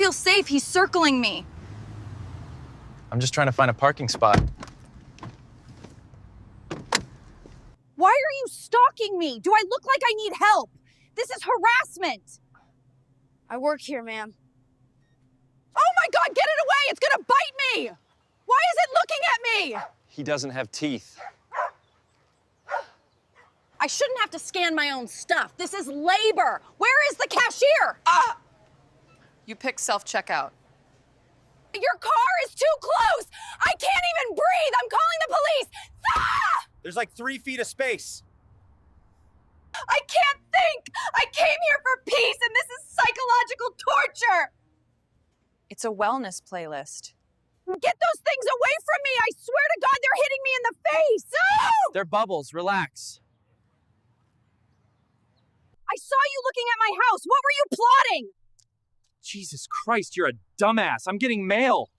feel safe. He's circling me. I'm just trying to find a parking spot. Why are you stalking me? Do I look like I need help? This is harassment. I work here, ma'am. Oh my God, get it away! It's gonna bite me! Why is it looking at me? He doesn't have teeth. I shouldn't have to scan my own stuff. This is labor. Where is the cashier? Ah! You pick self-checkout. Your car is too close! I can't even breathe! I'm calling the police! Ah! There's like 3 feet of space. I can't think! I came here for peace and this is psychological torture! It's a wellness playlist. Get those things away from me! I swear to God, they're hitting me in the face! No! They're bubbles, relax. I saw you looking at my house. What were you plotting? Jesus Christ, you're a dumbass. I'm getting mail.